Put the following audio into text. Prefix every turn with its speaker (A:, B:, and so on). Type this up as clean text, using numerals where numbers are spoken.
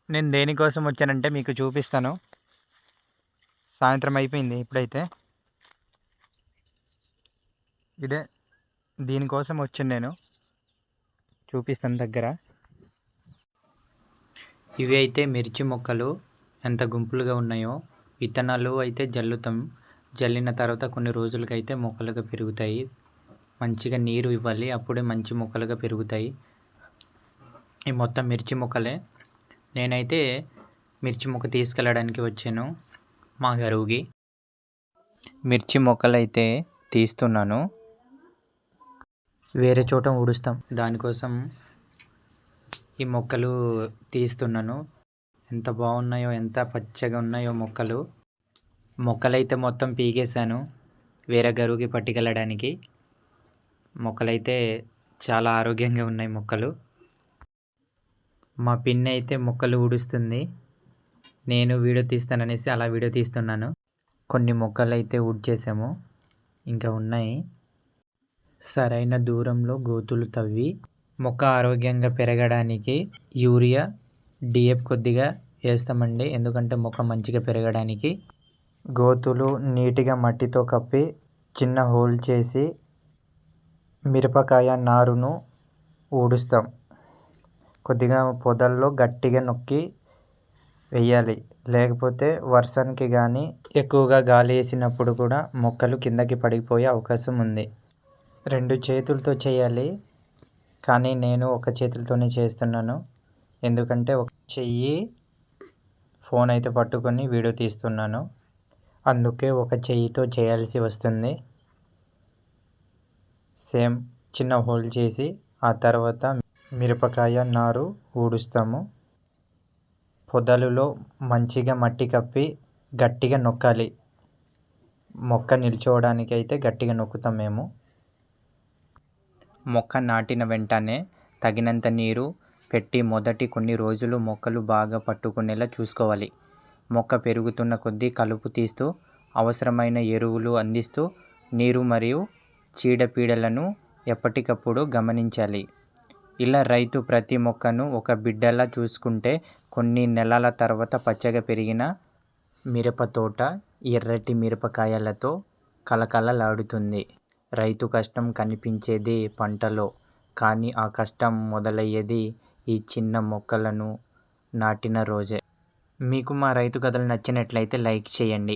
A: నేను దేనికోసం వచ్చానంటే మీకు చూపిస్తాను. సాయంత్రం అయిపోయింది ఇప్పుడైతే. ఇదే దీనికోసం వచ్చాను నేను. చూపిస్తాను దగ్గర. ఇవి అయితే మిర్చి మొక్కలు ఎంత గుంపులుగా ఉన్నాయో. విత్తనాలు అయితే జల్లుతాం. జల్లిన తర్వాత కొన్ని రోజులకైతే మొక్కలుగా పెరుగుతాయి. మంచిగా నీరు ఇవ్వాలి, అప్పుడే మంచి మొక్కలుగా పెరుగుతాయి. ఈ మొత్తం మిర్చి మొక్కలే. నేనైతే మిర్చి మొక్క తీసుకెళ్ళడానికి వచ్చాను మా గరువుకి. మిర్చి మొక్కలైతే తీస్తున్నాను. వేరే చోట ఊడుస్తాం, దానికోసం ఈ మొక్కలు తీస్తున్నాను. ఎంత బాగున్నాయో, ఎంత పచ్చగా ఉన్నాయో మొక్కలు. మొక్కలైతే మొత్తం పీకేశాను వేరే గరువుకి పట్టుకెళ్ళడానికి. మొక్కలైతే చాలా ఆరోగ్యంగా ఉన్నాయి మొక్కలు. మా పిన్ని అయితే మొక్కలు ఊడుస్తుంది. నేను వీడియో తీస్తాననేసి అలా వీడియో తీస్తున్నాను. కొన్ని మొక్కలు అయితే ఊడ్చేసాము, ఇంకా ఉన్నాయి. సరైన దూరంలో గోతులు తవ్వి మొక్క ఆరోగ్యంగా పెరగడానికి యూరియా, డిఏపి కొద్దిగా వేస్తామండి. ఎందుకంటే మొక్క మంచిగా పెరగడానికి. గోతులు నీట్గా మట్టితో కప్పి చిన్న హోల్ చేసి మిరపకాయ నారును ఊడుస్తాం. కొద్దిగా పొదల్లో గట్టిగా నొక్కి వేయాలి, లేకపోతే వర్షానికి కానీ ఎక్కువగా గాలి వేసినప్పుడు కూడా మొక్కలు కిందకి పడిపోయే అవకాశం ఉంది. 2 చేతులతో చేయాలి, కానీ నేను ఒక చేతులతోనే చేస్తున్నాను. ఎందుకంటే ఒక చెయ్యి ఫోన్ అయితే పట్టుకొని వీడియో తీస్తున్నాను, అందుకే ఒక చెయ్యితో చేయాల్సి వస్తుంది. సేమ్ చిన్న హోల్ చేసి ఆ తర్వాత మిరపకాయ నారు ఊడుస్తాము. పొదలలో మంచిగా మట్టి కప్పి గట్టిగా నొక్కాలి. మొక్క నిల్చోవడానికి అయితే గట్టిగా నొక్కుతాం మేము. మొక్క నాటిన వెంటనే తగినంత నీరు పెట్టి మొదటి కొన్ని రోజులు మొక్కలు బాగా పట్టుకునేలా చూసుకోవాలి. మొక్క పెరుగుతున్న కొద్దీ కలుపు తీస్తూ అవసరమైన ఎరువులు అందిస్తూ నీరు మరియు చీడపీడలను ఎప్పటికప్పుడు గమనించాలి. ఇలా రైతు ప్రతి మొక్కను ఒక బిడ్డలా చూసుకుంటే కొన్ని నెలల తర్వాత పచ్చగా పెరిగిన మిరప తోట ఎర్రటి మిరపకాయలతో కళకళలాడుతుంది. రైతు కష్టం కనిపించేది పంటలో, కానీ ఆ కష్టం మొదలయ్యేది ఈ చిన్న మొక్కలను నాటిన రోజే. మీకు మా రైతు కథలు నచ్చినట్లయితే లైక్ చేయండి.